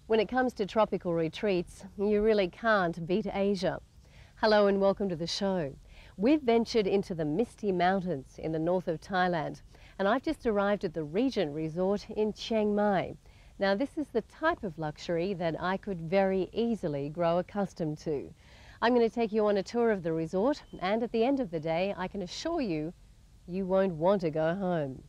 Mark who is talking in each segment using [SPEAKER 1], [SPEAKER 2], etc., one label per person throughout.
[SPEAKER 1] When it comes to tropical retreats, you really can't beat Asia. Hello and welcome to the show. We've ventured into the misty mountains in the north of Thailand, and I've just arrived at the Regent resort in Chiang Mai. Now, this is the type of luxury that I could very easily grow accustomed to. I'm going to take you on a tour of the resort, and at the end of the day, I can assure you, you won't want to go home.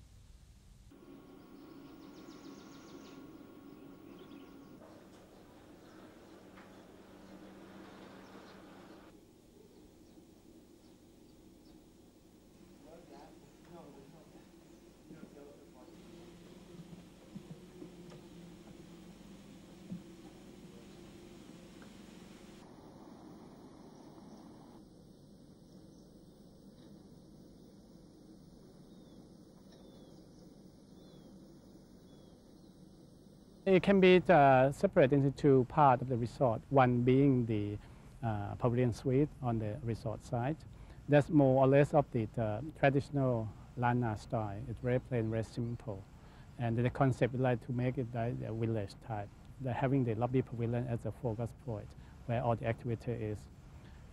[SPEAKER 2] It can be separated into two parts of the resort, one being the pavilion suite on the resort side. That's more or less of the traditional Lana style. It's very plain, very simple. And the concept is like to make it like a village type, having the lobby pavilion as a focus point where all the activity is.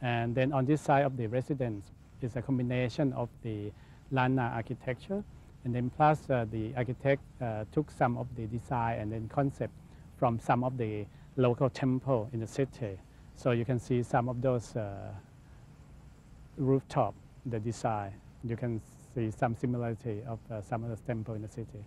[SPEAKER 2] And then on this side of the residence is a combination of the Lana architecture, and then plus the architect took some of the design and then concept from some of the local temple in the city. So you can see some of those rooftop, the design. You can see some similarity of some of the temple in the city.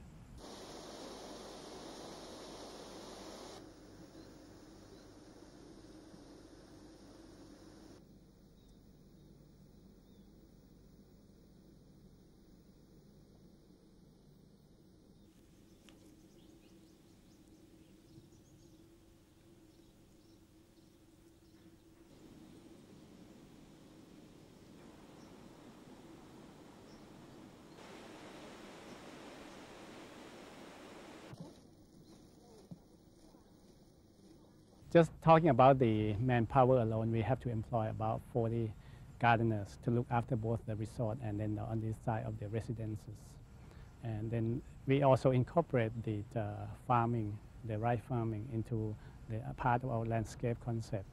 [SPEAKER 2] Just talking about the manpower alone, we have to employ about 40 gardeners to look after both the resort and then on this side of the residences. And then we also incorporate the farming, the rice farming into the part of our landscape concept.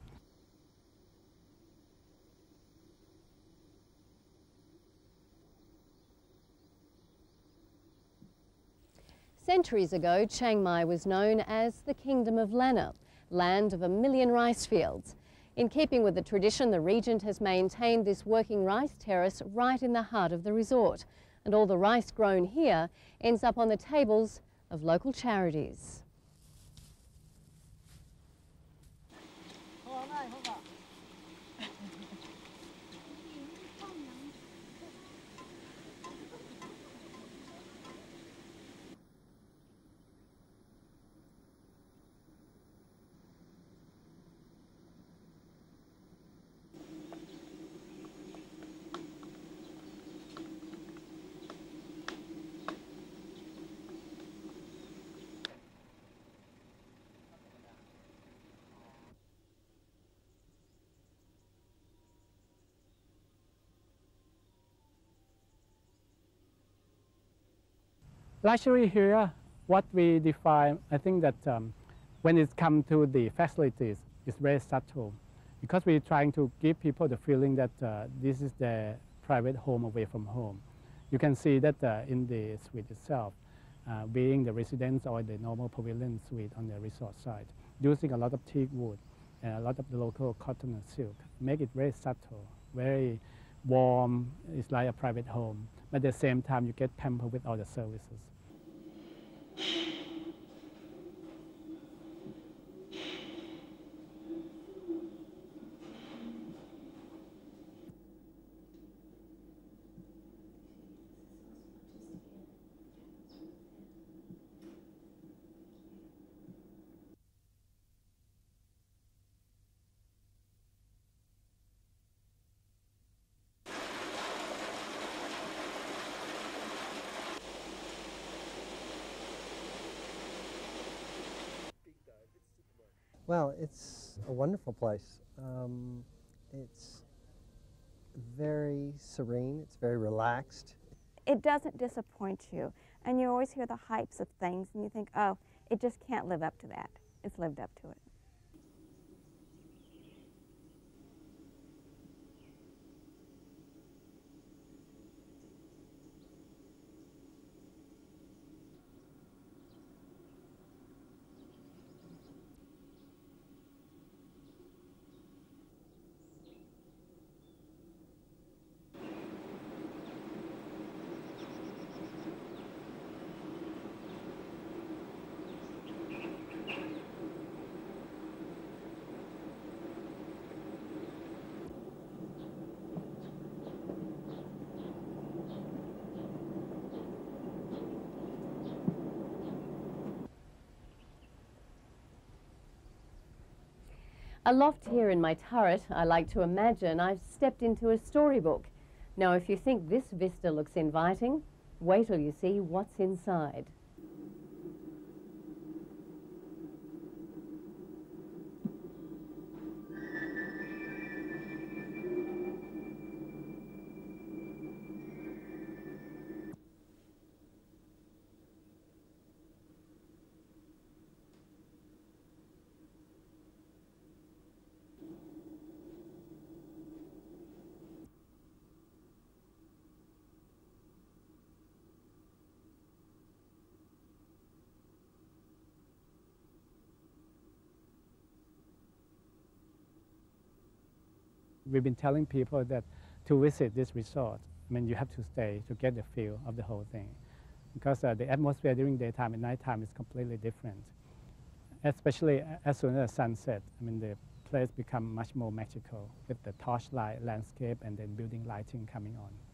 [SPEAKER 1] Centuries ago, Chiang Mai was known as the Kingdom of Lanna, land of a million rice fields. In keeping with the tradition, the Regent has maintained this working rice terrace right in the heart of the resort, and all the rice grown here ends up on the tables of local charities.
[SPEAKER 2] Luxury here, what we define, I think that when it comes to the facilities, it's very subtle because we're trying to give people the feeling that this is their private home away from home. You can see that in the suite itself, being the residence or the normal pavilion suite on the resort side, using a lot of teak wood and a lot of the local cotton and silk, make it very subtle, very warm. It's like a private home. But at the same time, you get pampered with all the services.
[SPEAKER 3] Well, it's a wonderful place. It's very serene, it's very relaxed.
[SPEAKER 4] It doesn't disappoint you, and you always hear the hypes of things and you think, oh, it just can't live up to that. it's lived up to it.
[SPEAKER 1] Aloft here in my turret, I like to imagine I've stepped into a storybook. Now, if you think this vista looks inviting, wait till you see what's inside.
[SPEAKER 2] We've been telling people that to visit this resort, I mean, you have to stay to get the feel of the whole thing. Because the atmosphere during daytime and nighttime is completely different. Especially as soon as sunset, I mean, the place becomes much more magical with the torchlight landscape and then building lighting coming on.